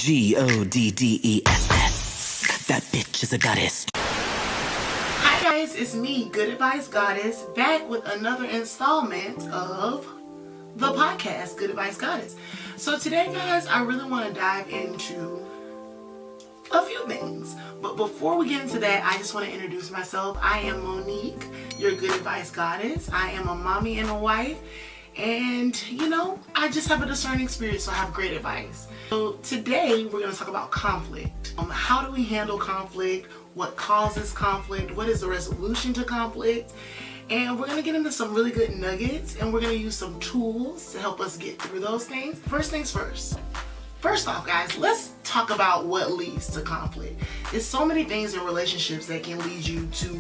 Goddess. That bitch is a goddess. Hi guys, it's me, Good Advice Goddess, back with another installment of the podcast, Good Advice Goddess. So today, guys, I really want to dive into a few things. But before we get into that, I just want to introduce myself. I am Monique, your Good Advice Goddess. I am a mommy and a wife. And, I just have a discerning spirit, so I have great advice. So today, we're going to talk about conflict. How do we handle conflict? What causes conflict? What is the resolution to conflict? And we're going to get into some really good nuggets, and we're going to use some tools to help us get through those things. First things first. First off, guys, let's talk about what leads to conflict. There's so many things in relationships that can lead you to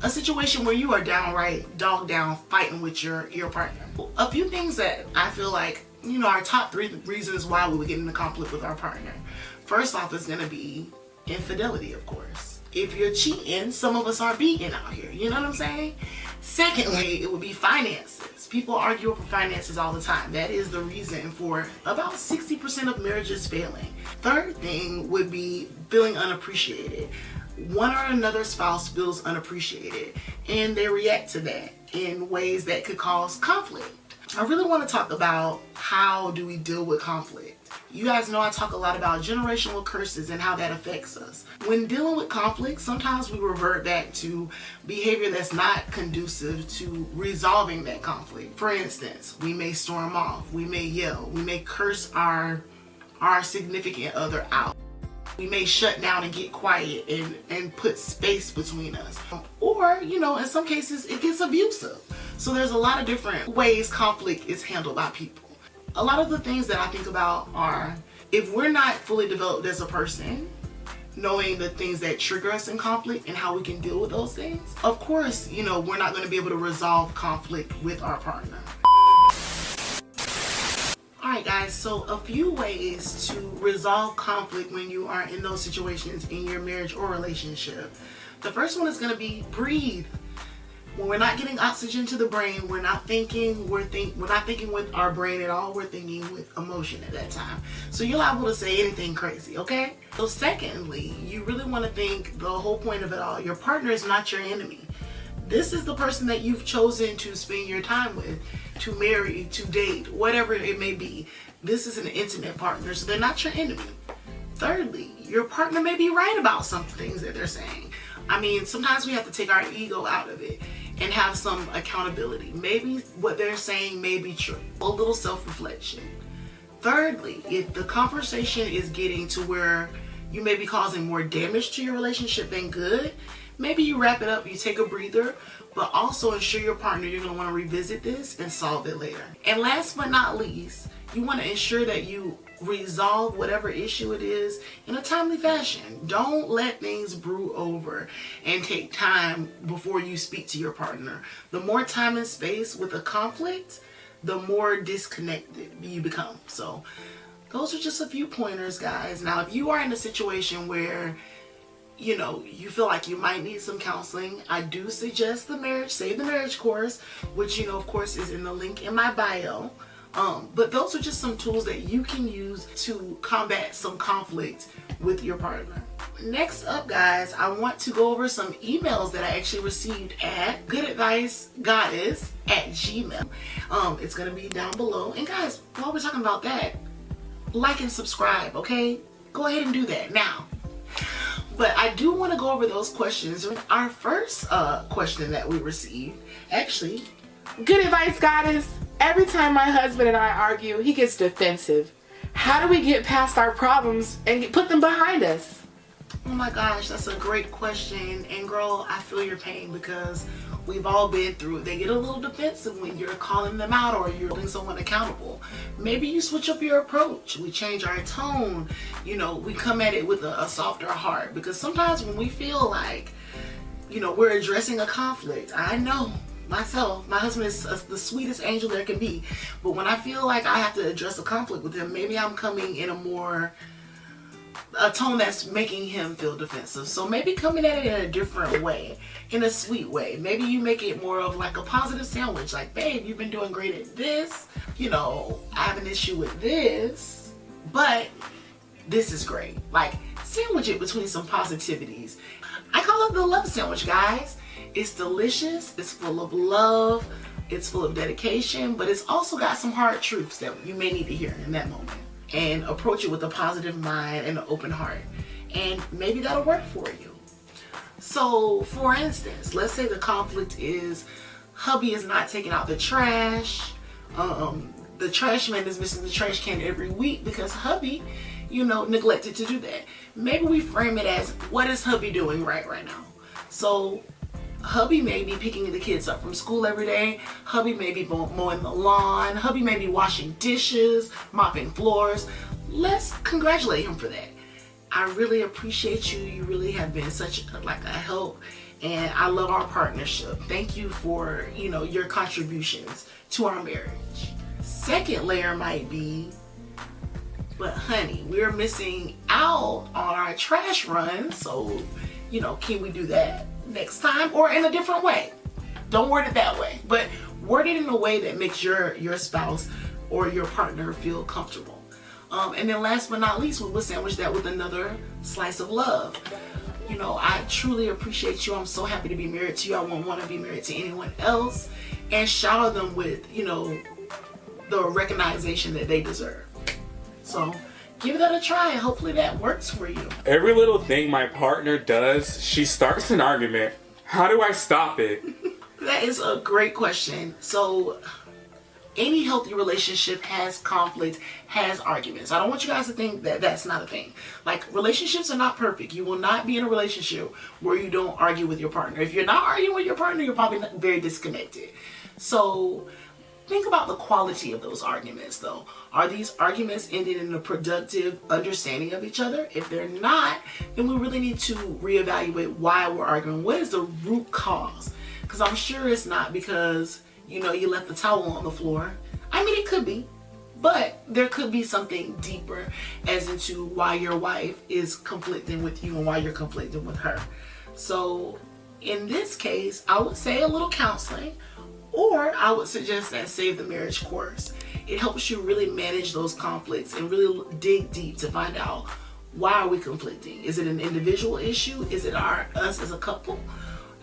a situation where you are downright dog down fighting with your partner. A few things that I feel like, our top 3 reasons why we would get into conflict with our partner. First off is going to be infidelity, of course. If you're cheating, some of us are beating out here. You know what I'm saying? Secondly, it would be finances. People argue over finances all the time. That is the reason for about 60% of marriages failing. Third thing would be feeling unappreciated. One or another spouse feels unappreciated, and they react to that in ways that could cause conflict. I really want to talk about how do we deal with conflict. You guys know I talk a lot about generational curses and how that affects us. When dealing with conflict, sometimes we revert back to behavior that's not conducive to resolving that conflict. For instance, we may storm off, we may yell, we may curse our significant other out. We may shut down and get quiet and put space between us. Or, in some cases, it gets abusive. So there's a lot of different ways conflict is handled by people. A lot of the things that I think about are, if we're not fully developed as a person, knowing the things that trigger us in conflict and how we can deal with those things, of course, we're not going to be able to resolve conflict with our partner. Alright guys, so a few ways to resolve conflict when you are in those situations in your marriage or relationship. The first one is going to be breathe. When we're not getting oxygen to the brain, we're not thinking with our brain at all, we're thinking with emotion at that time. So you're liable to say anything crazy, okay? So secondly, you really want to think the whole point of it all, your partner is not your enemy. This is the person that you've chosen to spend your time with, to marry, to date, whatever it may be. This is an intimate partner, so they're not your enemy. Thirdly, your partner may be right about some things that they're saying. Sometimes we have to take our ego out of it and have some accountability. Maybe what they're saying may be true. A little self-reflection. Thirdly, if the conversation is getting to where you may be causing more damage to your relationship than good, maybe you wrap it up, you take a breather, but also ensure your partner you're going to want to revisit this and solve it later. And last but not least, you want to ensure that you resolve whatever issue it is in a timely fashion. Don't let things brew over and take time before you speak to your partner. The more time and space with a conflict, the more disconnected you become. So those are just a few pointers, guys. Now, if you are in a situation where you feel like you might need some counseling, I do suggest the Save the Marriage course, which, of course, is in the link in my bio. But those are just some tools that you can use to combat some conflict with your partner. Next up, guys, I want to go over some emails that I actually received at goodadvicegoddess@gmail. It's going to be down below. And guys, while we're talking about that, like and subscribe, okay? Go ahead and do that now. But I do want to go over those questions. Our first question that we received, actually, Good Advice Goddess. Every time my husband and I argue, he gets defensive. How do we get past our problems and put them behind us? Oh my gosh, that's a great question. And girl, I feel your pain because we've all been through it. They get a little defensive when you're calling them out or you're holding someone accountable. Maybe you switch up your approach. We change our tone. We come at it with a softer heart. Because sometimes when we feel like, we're addressing a conflict, I know myself, my husband is the sweetest angel there can be. But when I feel like I have to address a conflict with him, maybe I'm coming in a tone that's making him feel defensive. So maybe coming at it in a different way, in a sweet way. Maybe you make it more of like a positive sandwich, like, babe, you've been doing great at this. I have an issue with this, but this is great. Like, sandwich it between some positivities. I call it the love sandwich, guys. It's delicious, it's full of love, it's full of dedication, but it's also got some hard truths that you may need to hear in that moment. And approach it with a positive mind and an open heart. And maybe that'll work for you. So, for instance, let's say the conflict is hubby is not taking out the trash. The trash man is missing the trash can every week because hubby, neglected to do that. Maybe we frame it as, what is hubby doing right now? So hubby may be picking the kids up from school every day. Hubby may be mowing the lawn. Hubby may be washing dishes, mopping floors. Let's congratulate him for that. I really appreciate you. You really have been such a help, and I love our partnership. Thank you for, your contributions to our marriage. Second layer might be, but honey, we're missing out on our trash run, so, can we do that next time or in a different way? Don't word it that way, but word it in a way that makes your spouse or your partner feel comfortable. And then last but not least, we will sandwich that with another slice of love. I truly appreciate you. I'm so happy to be married to you. I won't want to be married to anyone else. And shower them with, the recognition that they deserve. So give that a try and hopefully that works for you. Every little thing my partner does, she starts an argument. How do I stop it? That is a great question. So any healthy relationship has conflict, has arguments. I don't want you guys to think that that's not a thing. Like, relationships are not perfect. You will not be in a relationship where you don't argue with your partner. If you're not arguing with your partner, you're probably very disconnected. So think about the quality of those arguments, though. Are these arguments ending in a productive understanding of each other? If they're not, then we really need to reevaluate why we're arguing. What is the root cause? Because I'm sure it's not because, you left the towel on the floor. I mean, it could be, but there could be something deeper as into why your wife is conflicting with you and why you're conflicting with her. So in this case, I would say a little counseling, or I would suggest that Save the Marriage course. It helps you really manage those conflicts and really dig deep to find out, why are we conflicting? Is it an individual issue? Is it us as a couple?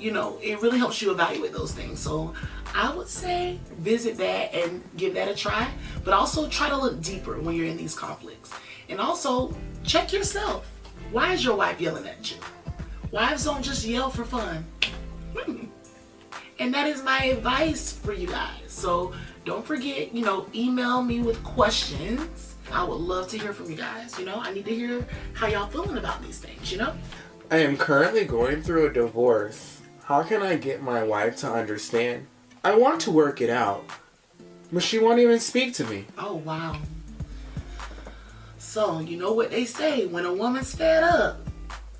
It really helps you evaluate those things. So I would say visit that and give that a try, but also try to look deeper when you're in these conflicts. And also check yourself. Why is your wife yelling at you? Wives don't just yell for fun. And that is my advice for you guys. So don't forget, email me with questions. I would love to hear from you guys. I need to hear how y'all feeling about these things, I am currently going through a divorce. How can I get my wife to understand? I want to work it out, but she won't even speak to me. Oh, wow. So, you know what they say, when a woman's fed up,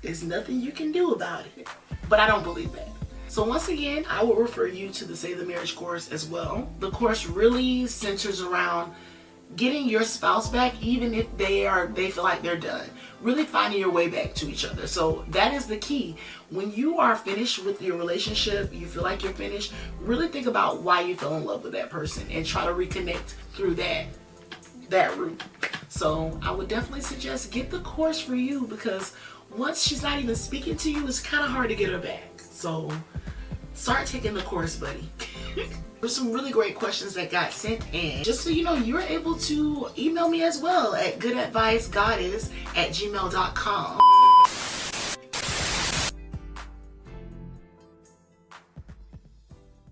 there's nothing you can do about it. But I don't believe that. So once again, I will refer you to the Save the Marriage course as well. The course really centers around getting your spouse back, even if they feel like they're done. Really finding your way back to each other. So that is the key. When you are finished with your relationship, you feel like you're finished, really think about why you fell in love with that person and try to reconnect through that route. So I would definitely suggest get the course for you, because once she's not even speaking to you, it's kind of hard to get her back. So start taking the course, buddy. There's some really great questions that got sent in. Just so you know, you're able to email me as well at goodadvicegoddess@gmail.com.